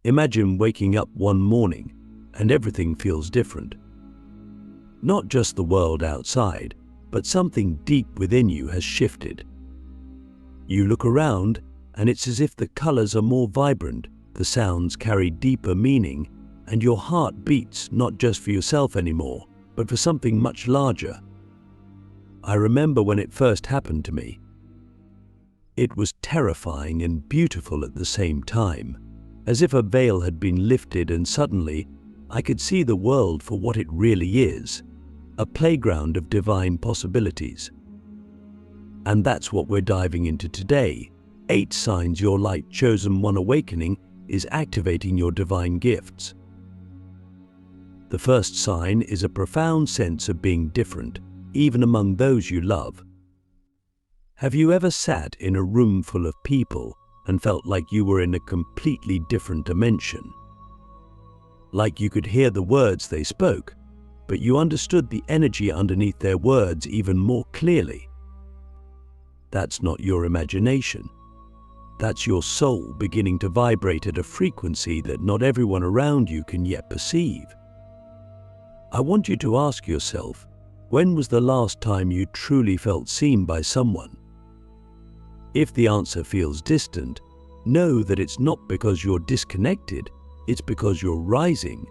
Imagine waking up one morning and everything feels different. Not just the world outside, but something deep within you has shifted. You look around and it's as if the colors are more vibrant, the sounds carry deeper meaning, and your heart beats not just for yourself anymore, but for something much larger. I remember when it first happened to me. It was terrifying and beautiful at the same time, as if a veil had been lifted and suddenly I could see the world for what it really is, a playground of divine possibilities. And that's what we're diving into today. 8 signs your light chosen one awakening is activating your divine gifts. The first sign is a profound sense of being different, even among those you love. Have you ever sat in a room full of people and felt like you were in a completely different dimension? Like you could hear the words they spoke, but you understood the energy underneath their words even more clearly. That's not your imagination. That's your soul beginning to vibrate at a frequency that not everyone around you can yet perceive. I want you to ask yourself, when was the last time you truly felt seen by someone? If the answer feels distant, know that it's not because you're disconnected, it's because you're rising.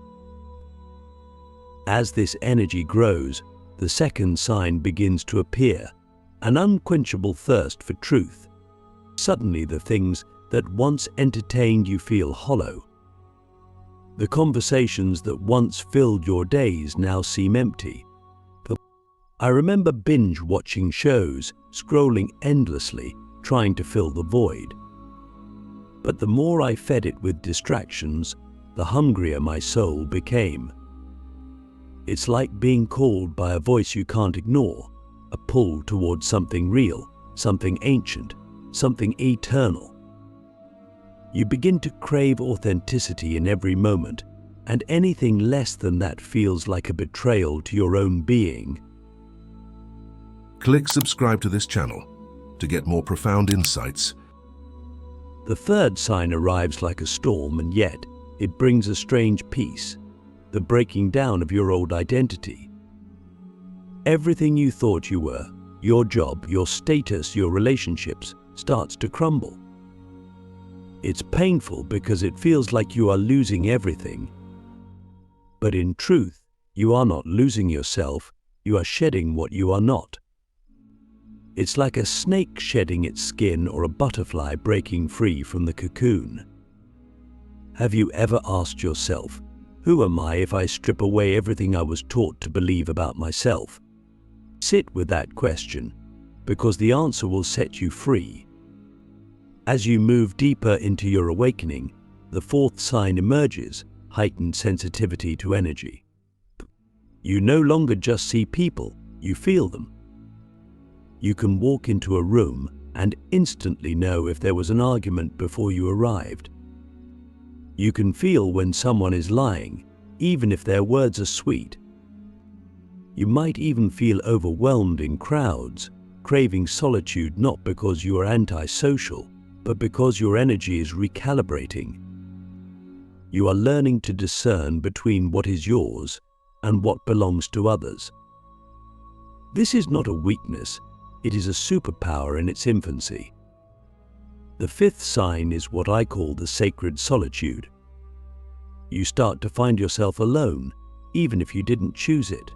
As this energy grows, the second sign begins to appear, an unquenchable thirst for truth. Suddenly the things that once entertained you feel hollow. The conversations that once filled your days now seem empty. I remember binge-watching shows, scrolling endlessly, trying to fill the void. But the more I fed it with distractions, the hungrier my soul became. It's like being called by a voice you can't ignore, a pull towards something real, something ancient, something eternal. You begin to crave authenticity in every moment, and anything less than that feels like a betrayal to your own being. Click subscribe to this channel to get more profound insights. The third sign arrives like a storm, and yet it brings a strange peace, the breaking down of your old identity. Everything you thought you were, your job, your status, your relationships, starts to crumble. It's painful because it feels like you are losing everything. But in truth, you are not losing yourself, you are shedding what you are not. It's like a snake shedding its skin or a butterfly breaking free from the cocoon. Have you ever asked yourself, who am I if I strip away everything I was taught to believe about myself? Sit with that question, because the answer will set you free. As you move deeper into your awakening, the fourth sign emerges, heightened sensitivity to energy. You no longer just see people, you feel them. You can walk into a room and instantly know if there was an argument before you arrived. You can feel when someone is lying, even if their words are sweet. You might even feel overwhelmed in crowds, craving solitude not because you are antisocial, but because your energy is recalibrating. You are learning to discern between what is yours and what belongs to others. This is not a weakness, it is a superpower in its infancy. The fifth sign is what I call the sacred solitude. You start to find yourself alone, even if you didn't choose it.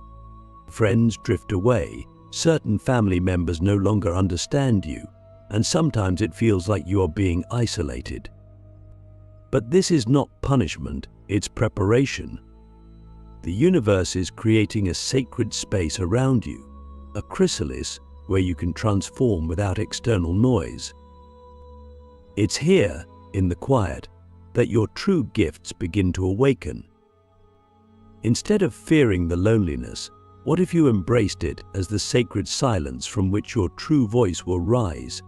Friends drift away, certain family members no longer understand you, and sometimes it feels like you are being isolated. But this is not punishment, it's preparation. The universe is creating a sacred space around you, a chrysalis where you can transform without external noise. It's here, in the quiet, that your true gifts begin to awaken. Instead of fearing the loneliness, what if you embraced it as the sacred silence from which your true voice will rise?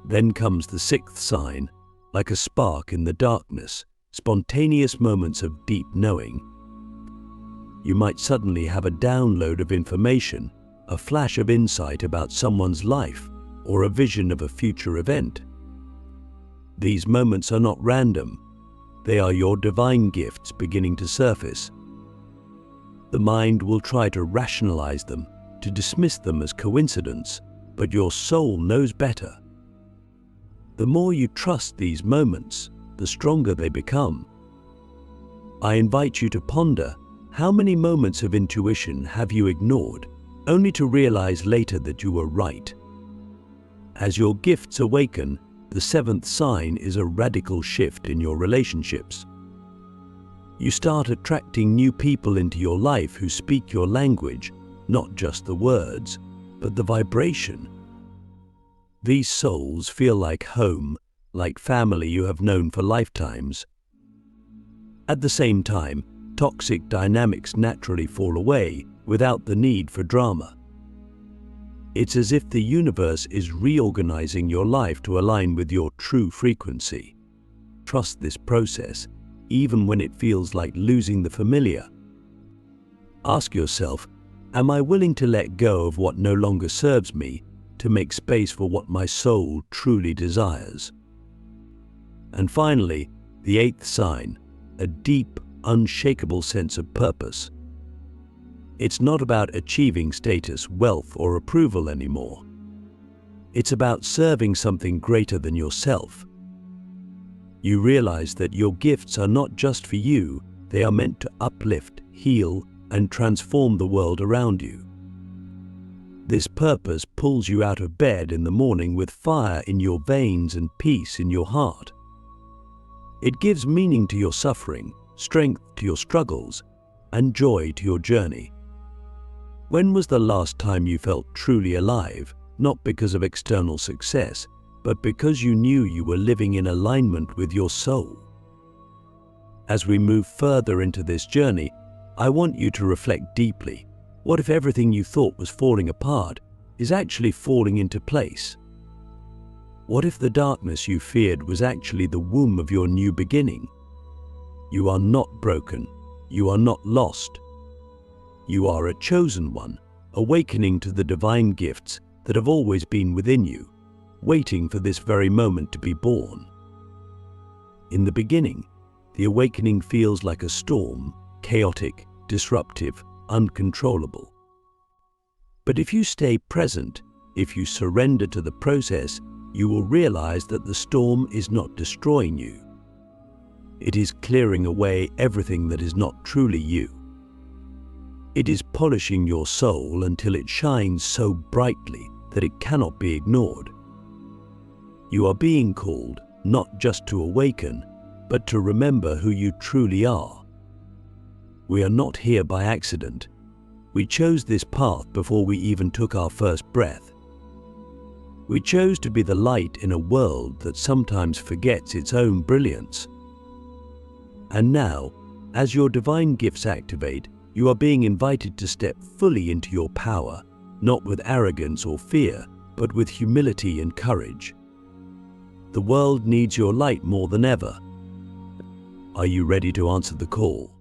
Then comes the sixth sign, like a spark in the darkness, spontaneous moments of deep knowing. You might suddenly have a download of information, a flash of insight about someone's life, or a vision of a future event. These moments are not random. They are your divine gifts beginning to surface. The mind will try to rationalize them, to dismiss them as coincidence, but your soul knows better. The more you trust these moments, the stronger they become. I invite you to ponder, how many moments of intuition have you ignored, only to realize later that you were right? As your gifts awaken, the seventh sign is a radical shift in your relationships. You start attracting new people into your life who speak your language, not just the words, but the vibration. These souls feel like home, like family you have known for lifetimes. At the same time, toxic dynamics naturally fall away without the need for drama. It's as if the universe is reorganizing your life to align with your true frequency. Trust this process, even when it feels like losing the familiar. Ask yourself, am I willing to let go of what no longer serves me to make space for what my soul truly desires? And finally, the eighth sign, a deep, unshakable sense of purpose. It's not about achieving status, wealth, or approval anymore. It's about serving something greater than yourself. You realize that your gifts are not just for you, they are meant to uplift, heal, and transform the world around you. This purpose pulls you out of bed in the morning with fire in your veins and peace in your heart. It gives meaning to your suffering, strength to your struggles, and joy to your journey. When was the last time you felt truly alive, not because of external success, but because you knew you were living in alignment with your soul? As we move further into this journey, I want you to reflect deeply. What if everything you thought was falling apart is actually falling into place? What if the darkness you feared was actually the womb of your new beginning? You are not broken. You are not lost. You are a chosen one, awakening to the divine gifts that have always been within you, waiting for this very moment to be born. In the beginning, the awakening feels like a storm, chaotic, disruptive, uncontrollable. But if you stay present, if you surrender to the process, you will realize that the storm is not destroying you. It is clearing away everything that is not truly you. It is polishing your soul until it shines so brightly that it cannot be ignored. You are being called not just to awaken, but to remember who you truly are. We are not here by accident. We chose this path before we even took our first breath. We chose to be the light in a world that sometimes forgets its own brilliance. And now, as your divine gifts activate, you are being invited to step fully into your power, not with arrogance or fear, but with humility and courage. The world needs your light more than ever. Are you ready to answer the call?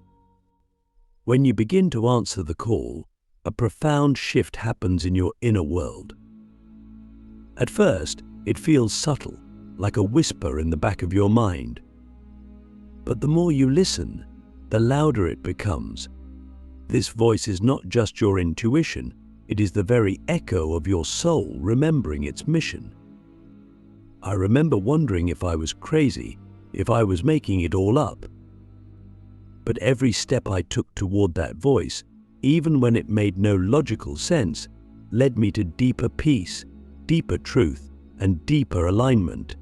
When you begin to answer the call, a profound shift happens in your inner world. At first, it feels subtle, like a whisper in the back of your mind. But the more you listen, the louder it becomes. This voice is not just your intuition, it is the very echo of your soul remembering its mission. I remember wondering if I was crazy, if I was making it all up. But every step I took toward that voice, even when it made no logical sense, led me to deeper peace, deeper truth, and deeper alignment.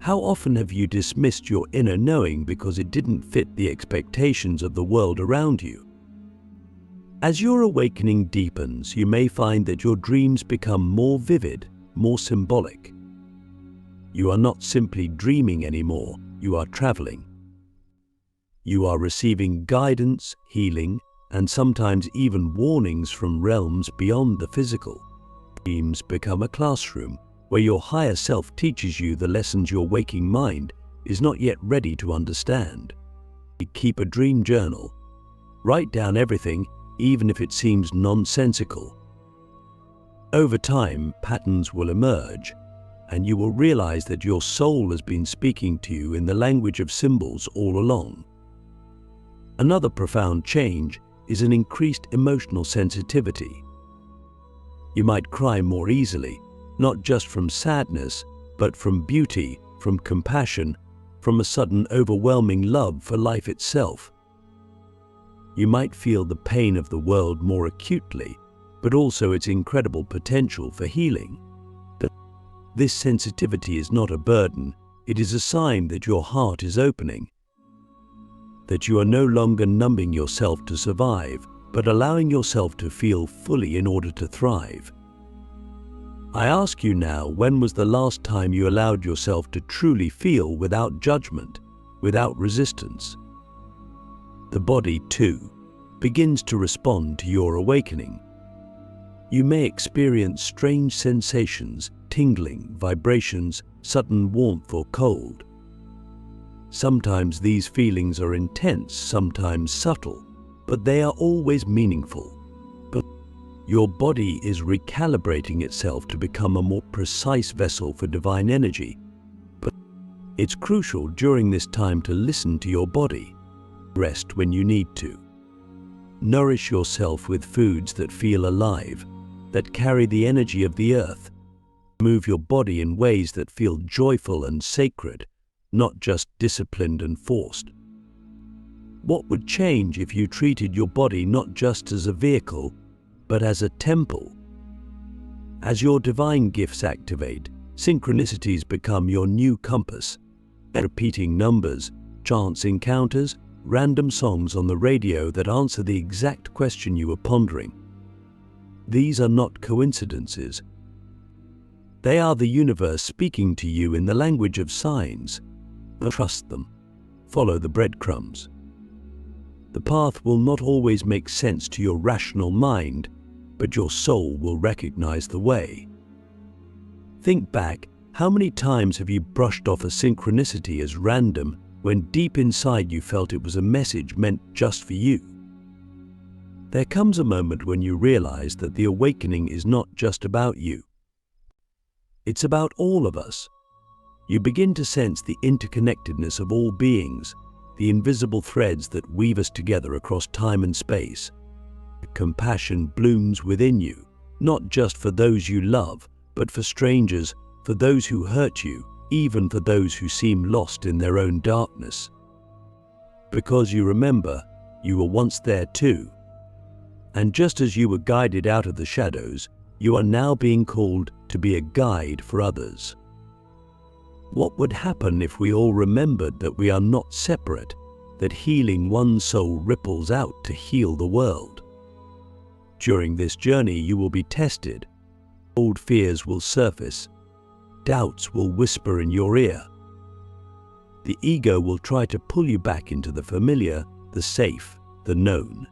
How often have you dismissed your inner knowing because it didn't fit the expectations of the world around you? As your awakening deepens, you may find that your dreams become more vivid, more symbolic. You are not simply dreaming anymore, you are traveling. You are receiving guidance, healing, and sometimes even warnings from realms beyond the physical. Dreams become a classroom where your higher self teaches you the lessons your waking mind is not yet ready to understand. Keep a dream journal. Write down everything, even if it seems nonsensical. Over time, patterns will emerge, and you will realize that your soul has been speaking to you in the language of symbols all along. Another profound change is an increased emotional sensitivity. You might cry more easily, not just from sadness, but from beauty, from compassion, from a sudden overwhelming love for life itself. You might feel the pain of the world more acutely, but also its incredible potential for healing. This sensitivity is not a burden, it is a sign that your heart is opening, that you are no longer numbing yourself to survive, but allowing yourself to feel fully in order to thrive. I ask you now, when was the last time you allowed yourself to truly feel without judgment, without resistance? The body, too, begins to respond to your awakening. You may experience strange sensations, tingling, vibrations, sudden warmth or cold. Sometimes these feelings are intense, sometimes subtle, but they are always meaningful. But your body is recalibrating itself to become a more precise vessel for divine energy. But it's crucial during this time to listen to your body. Rest when you need to. Nourish yourself with foods that feel alive, that carry the energy of the earth. Move your body in ways that feel joyful and sacred, not just disciplined and forced. What would change if you treated your body not just as a vehicle, but as a temple? As your divine gifts activate, synchronicities become your new compass. Repeating numbers, chance encounters, random songs on the radio that answer the exact question you were pondering. These are not coincidences. They are the universe speaking to you in the language of signs. Trust them. Follow the breadcrumbs. The path will not always make sense to your rational mind, but your soul will recognize the way. Think back, how many times have you brushed off a synchronicity as random when deep inside you felt it was a message meant just for you? There comes a moment when you realize that the awakening is not just about you. It's about all of us. You begin to sense the interconnectedness of all beings, the invisible threads that weave us together across time and space. Compassion blooms within you, not just for those you love, but for strangers, for those who hurt you, even for those who seem lost in their own darkness. Because you remember, you were once there too. And just as you were guided out of the shadows, you are now being called to be a guide for others. What would happen if we all remembered that we are not separate, that healing one soul ripples out to heal the world? During this journey, you will be tested. Old fears will surface. Doubts will whisper in your ear. The ego will try to pull you back into the familiar, the safe, the known.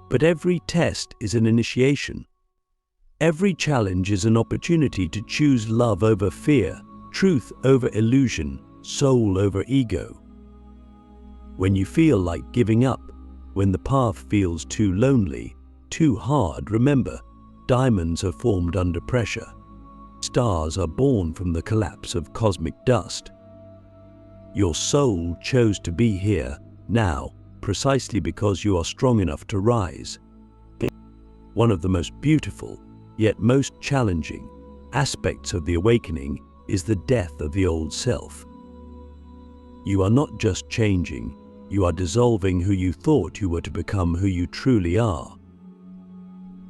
But every test is an initiation. Every challenge is an opportunity to choose love over fear, truth over illusion, soul over ego. When you feel like giving up, when the path feels too lonely, too hard, remember, diamonds are formed under pressure. Stars are born from the collapse of cosmic dust. Your soul chose to be here, now, precisely because you are strong enough to rise. One of the most beautiful, yet most challenging, aspects of the awakening is the death of the old self. You are not just changing, you are dissolving who you thought you were to become who you truly are.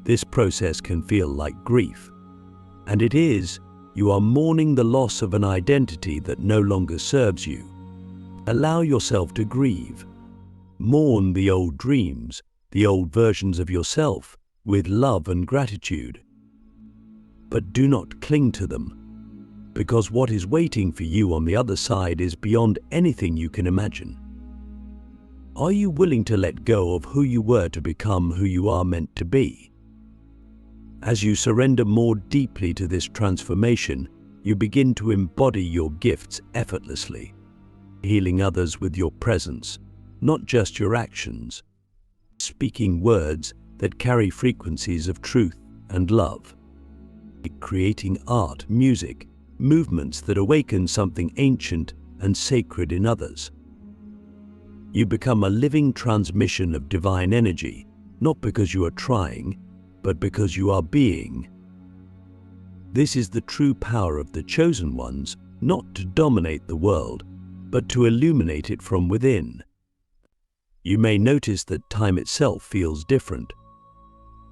This process can feel like grief, and it is. You are mourning the loss of an identity that no longer serves you. Allow yourself to grieve. Mourn the old dreams, the old versions of yourself, with love and gratitude. But do not cling to them, because what is waiting for you on the other side is beyond anything you can imagine. Are you willing to let go of who you were to become who you are meant to be? As you surrender more deeply to this transformation, you begin to embody your gifts effortlessly, healing others with your presence, not just your actions, speaking words that carry frequencies of truth and love, creating art, music, movements that awaken something ancient and sacred in others. You become a living transmission of divine energy, not because you are trying, but because you are being. This is the true power of the chosen ones, not to dominate the world, but to illuminate it from within. You may notice that time itself feels different.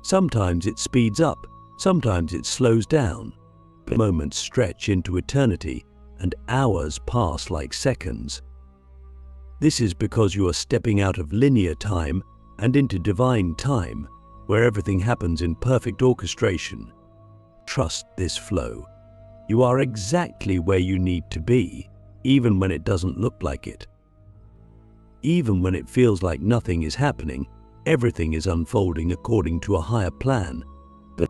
Sometimes it speeds up, sometimes it slows down. Moments stretch into eternity, and hours pass like seconds. This is because you are stepping out of linear time and into divine time, where everything happens in perfect orchestration. Trust this flow. You are exactly where you need to be, even when it doesn't look like it. Even when it feels like nothing is happening, everything is unfolding according to a higher plan. But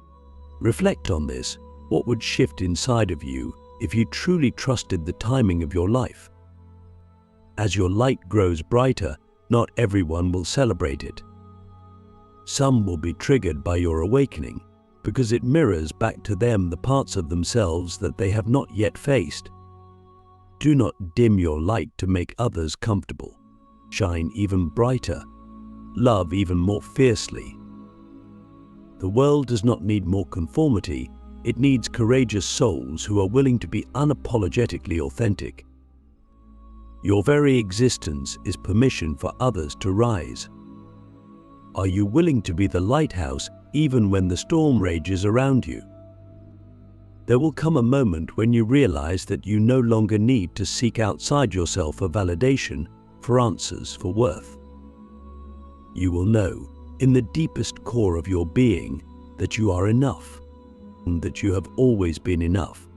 reflect on this. What would shift inside of you if you truly trusted the timing of your life? As your light grows brighter, not everyone will celebrate it. Some will be triggered by your awakening because it mirrors back to them the parts of themselves that they have not yet faced. Do not dim your light to make others comfortable. Shine even brighter. Love even more fiercely. The world does not need more conformity. It needs courageous souls who are willing to be unapologetically authentic. Your very existence is permission for others to rise. Are you willing to be the lighthouse even when the storm rages around you? There will come a moment when you realize that you no longer need to seek outside yourself for validation, for answers, for worth. You will know, in the deepest core of your being, that you are enough, and that you have always been enough.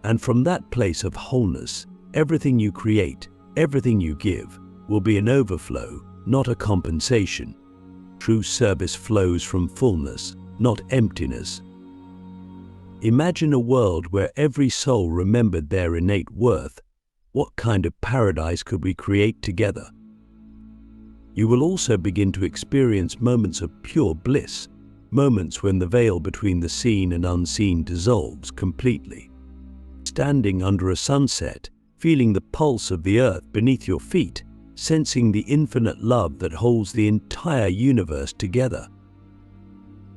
And from that place of wholeness, everything you create, everything you give, will be an overflow, not a compensation. True service flows from fullness, not emptiness. Imagine a world where every soul remembered their innate worth. What kind of paradise could we create together? You will also begin to experience moments of pure bliss, moments when the veil between the seen and unseen dissolves completely. Standing under a sunset, feeling the pulse of the earth beneath your feet, sensing the infinite love that holds the entire universe together.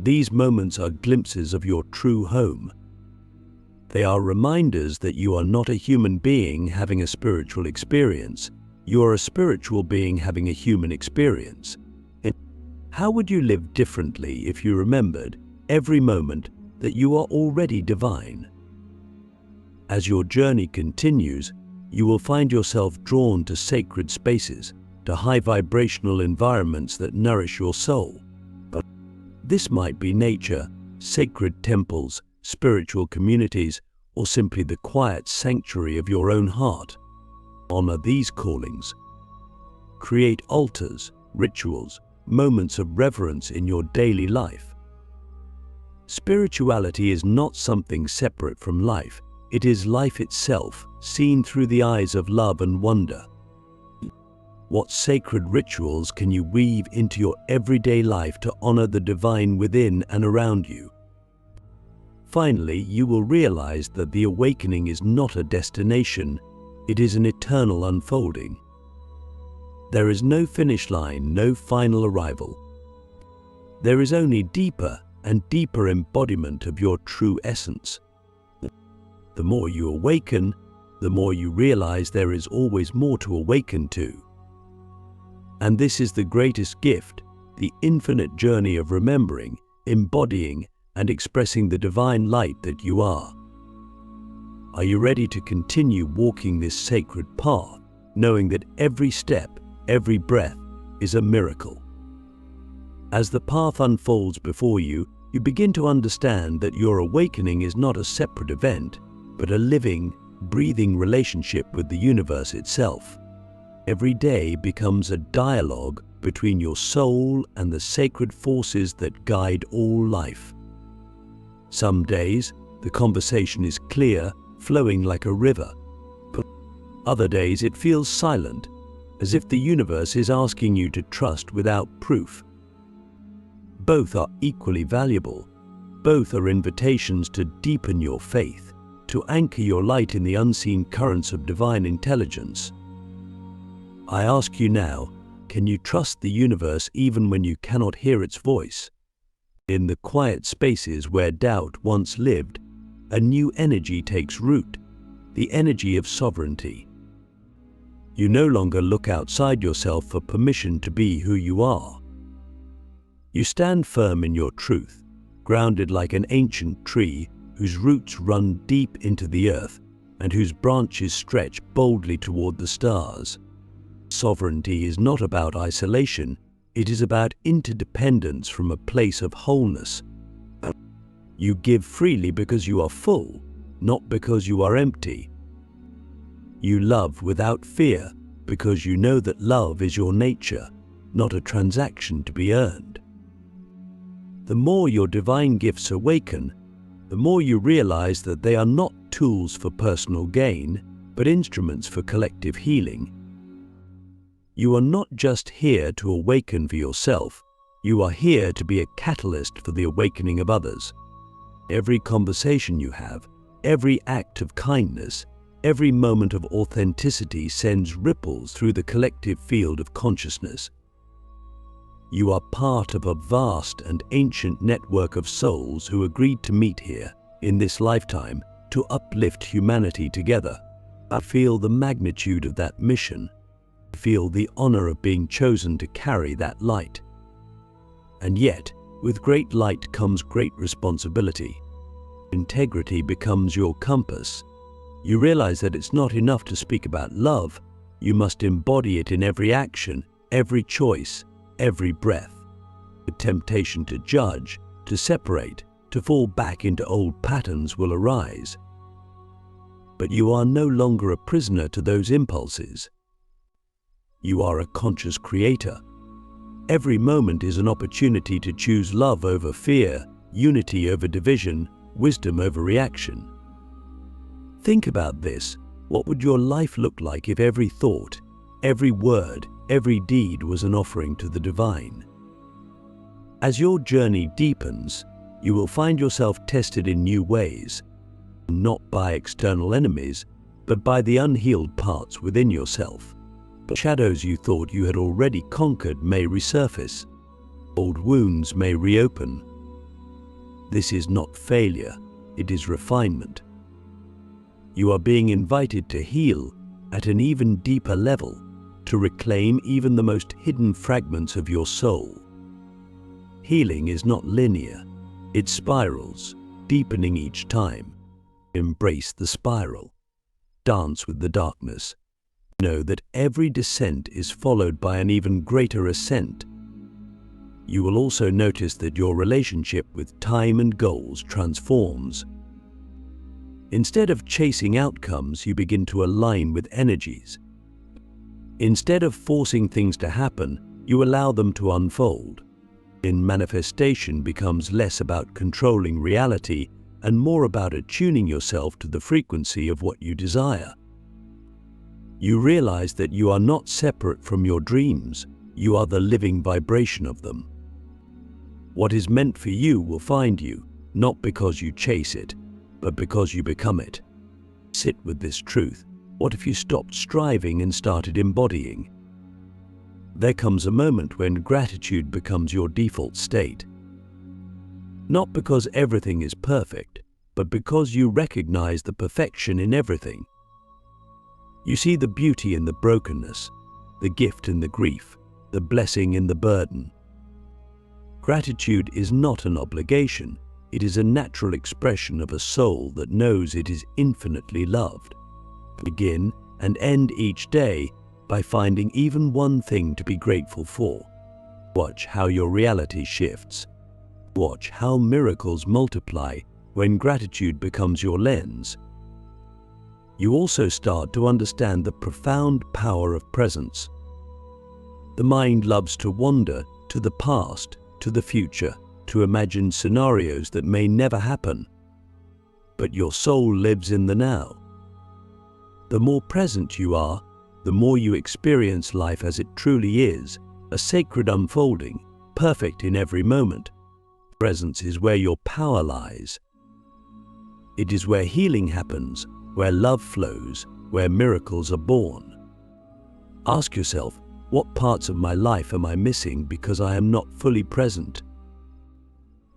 These moments are glimpses of your true home. They are reminders that you are not a human being having a spiritual experience. You are a spiritual being having a human experience. How would you live differently if you remembered every moment that you are already divine? As your journey continues, you will find yourself drawn to sacred spaces, to high vibrational environments that nourish your soul. But this might be nature, sacred temples, spiritual communities, or simply the quiet sanctuary of your own heart. Honor these callings. Create altars, rituals, moments of reverence in your daily life. Spirituality is not something separate from life. It is life itself, seen through the eyes of love and wonder. What sacred rituals can you weave into your everyday life to honor the divine within and around you? Finally, you will realize that the awakening is not a destination. It is an eternal unfolding. There is no finish line, no final arrival. There is only deeper and deeper embodiment of your true essence. The more you awaken, the more you realize there is always more to awaken to. And this is the greatest gift, the infinite journey of remembering, embodying, and expressing the divine light that you are. Are you ready to continue walking this sacred path, knowing that every step, every breath is a miracle? As the path unfolds before you, you begin to understand that your awakening is not a separate event, but a living, breathing relationship with the universe itself. Every day becomes a dialogue between your soul and the sacred forces that guide all life. Some days, the conversation is clear, flowing like a river. But other days it feels silent, as if the universe is asking you to trust without proof. Both are equally valuable. Both are invitations to deepen your faith, to anchor your light in the unseen currents of divine intelligence. I ask you now, can you trust the universe even when you cannot hear its voice? In the quiet spaces where doubt once lived, a new energy takes root, the energy of sovereignty. You no longer look outside yourself for permission to be who you are. You stand firm in your truth, grounded like an ancient tree whose roots run deep into the earth and whose branches stretch boldly toward the stars. Sovereignty is not about isolation, it is about interdependence from a place of wholeness. You give freely because you are full, not because you are empty. You love without fear because you know that love is your nature, not a transaction to be earned. The more your divine gifts awaken, the more you realize that they are not tools for personal gain, but instruments for collective healing. You are not just here to awaken for yourself, you are here to be a catalyst for the awakening of others. Every conversation you have, every act of kindness, every moment of authenticity sends ripples through the collective field of consciousness. You are part of a vast and ancient network of souls who agreed to meet here, in this lifetime, to uplift humanity together. I feel the magnitude of that mission. I feel the honor of being chosen to carry that light. And yet, with great light comes great responsibility. Integrity becomes your compass. You realize that it's not enough to speak about love, you must embody it in every action, every choice, every breath. The temptation to judge, to separate, to fall back into old patterns will arise. But you are no longer a prisoner to those impulses. You are a conscious creator. Every moment is an opportunity to choose love over fear, unity over division, wisdom over reaction. Think about this. What would your life look like if every thought, every word, every deed was an offering to the divine? As your journey deepens, you will find yourself tested in new ways, not by external enemies, but by the unhealed parts within yourself. The shadows you thought you had already conquered may resurface. Old wounds may reopen. This is not failure, it is refinement. You are being invited to heal at an even deeper level, to reclaim even the most hidden fragments of your soul. Healing is not linear, it spirals, deepening each time. Embrace the spiral. Dance with the darkness. Know that every descent is followed by an even greater ascent. You will also notice that your relationship with time and goals transforms. Instead of chasing outcomes, you begin to align with energies. Instead of forcing things to happen, you allow them to unfold. Manifestation becomes less about controlling reality and more about attuning yourself to the frequency of what you desire. You realize that you are not separate from your dreams, you are the living vibration of them. What is meant for you will find you, not because you chase it, but because you become it. Sit with this truth. What if you stopped striving and started embodying? There comes a moment when gratitude becomes your default state. Not because everything is perfect, but because you recognize the perfection in everything. You see the beauty in the brokenness, the gift in the grief, the blessing in the burden. Gratitude is not an obligation, it is a natural expression of a soul that knows it is infinitely loved. Begin and end each day by finding even one thing to be grateful for. Watch how your reality shifts. Watch how miracles multiply when gratitude becomes your lens. You also start to understand the profound power of presence. The mind loves to wander to the past, to the future, to imagine scenarios that may never happen. But your soul lives in the now. The more present you are, the more you experience life as it truly is, a sacred unfolding, perfect in every moment. Presence is where your power lies. It is where healing happens, where love flows, where miracles are born. Ask yourself, what parts of my life am I missing because I am not fully present?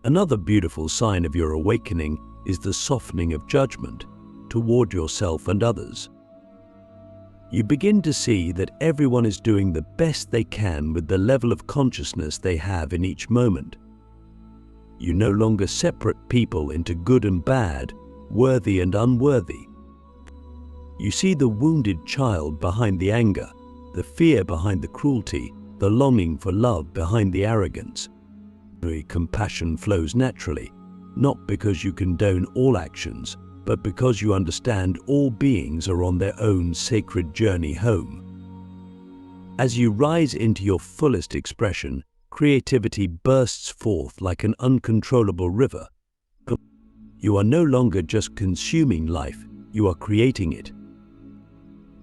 Another beautiful sign of your awakening is the softening of judgment toward yourself and others. You begin to see that everyone is doing the best they can with the level of consciousness they have in each moment. You no longer separate people into good and bad, worthy and unworthy. You see the wounded child behind the anger, the fear behind the cruelty, the longing for love behind the arrogance. Compassion flows naturally, not because you condone all actions, but because you understand all beings are on their own sacred journey home. As you rise into your fullest expression, creativity bursts forth like an uncontrollable river. You are no longer just consuming life, you are creating it.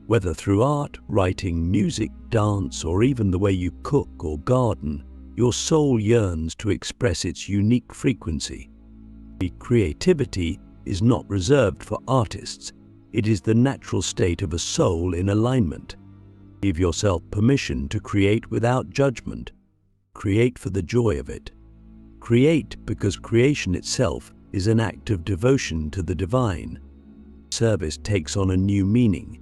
Whether through art, writing, music, dance, or even the way you cook or garden, your soul yearns to express its unique frequency. Creativity is not reserved for artists. It is the natural state of a soul in alignment. Give yourself permission to create without judgment. Create for the joy of it. Create because creation itself is an act of devotion to the divine. Service takes on a new meaning.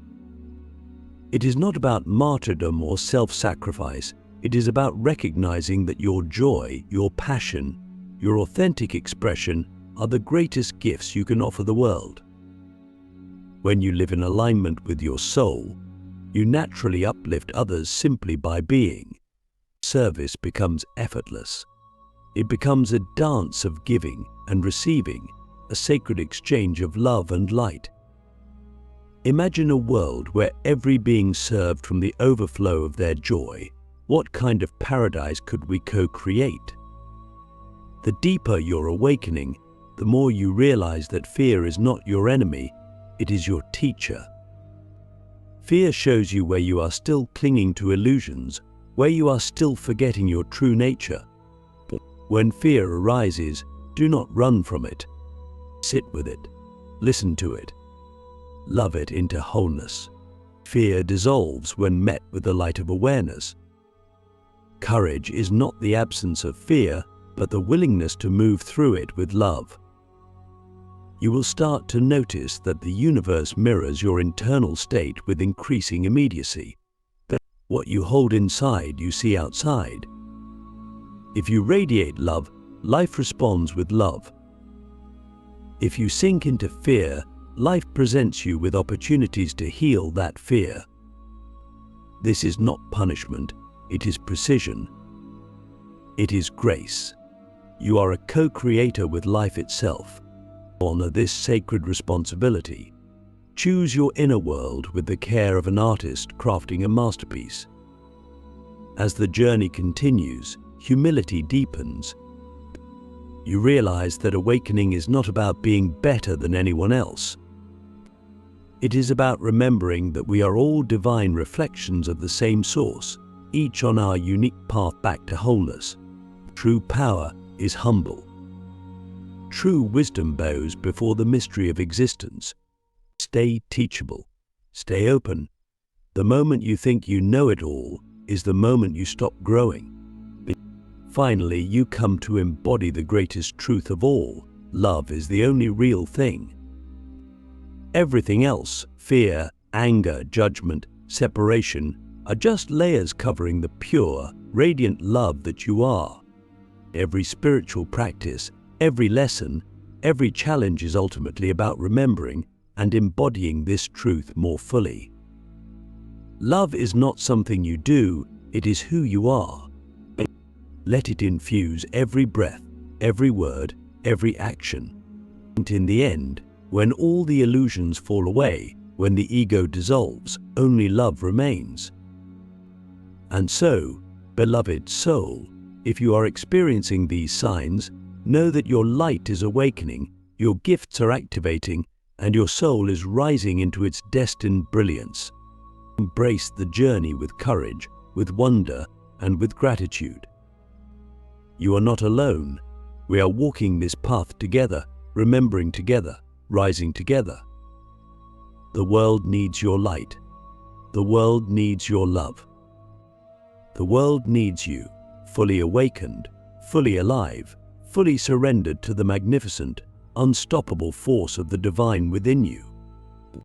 It is not about martyrdom or self-sacrifice. It is about recognizing that your joy, your passion, your authentic expression are the greatest gifts you can offer the world. When you live in alignment with your soul, you naturally uplift others simply by being. Service becomes effortless. It becomes a dance of giving and receiving, a sacred exchange of love and light. Imagine a world where every being served from the overflow of their joy. What kind of paradise could we co-create? The deeper your awakening, the more you realize that fear is not your enemy, it is your teacher. Fear shows you where you are still clinging to illusions, where you are still forgetting your true nature. When fear arises, do not run from it. Sit with it. Listen to it. Love it into wholeness. Fear dissolves when met with the light of awareness. Courage is not the absence of fear, but the willingness to move through it with love. You will start to notice that the universe mirrors your internal state with increasing immediacy. What you hold inside, you see outside. If you radiate love, life responds with love. If you sink into fear, life presents you with opportunities to heal that fear. This is not punishment, it is precision. It is grace. You are a co-creator with life itself. Honor this sacred responsibility. Choose your inner world with the care of an artist crafting a masterpiece. As the journey continues, humility deepens. You realize that awakening is not about being better than anyone else. It is about remembering that we are all divine reflections of the same source, each on our unique path back to wholeness. True power is humble. True wisdom bows before the mystery of existence. Stay teachable. Stay open. The moment you think you know it all is the moment you stop growing. Finally, you come to embody the greatest truth of all. Love is the only real thing. Everything else, fear, anger, judgment, separation, are just layers covering the pure, radiant love that you are. Every spiritual practice, every lesson, every challenge is ultimately about remembering and embodying this truth more fully. Love is not something you do, it is who you are. Let it infuse every breath, every word, every action. And in the end, when all the illusions fall away, when the ego dissolves, only love remains. And so, beloved soul, if you are experiencing these signs, know that your light is awakening, your gifts are activating, and your soul is rising into its destined brilliance. Embrace the journey with courage, with wonder, and with gratitude. You are not alone. We are walking this path together, remembering together. rising together. The world needs your light. The world needs your love. The world needs you, fully awakened, fully alive, fully surrendered to the magnificent, unstoppable force of the divine within you.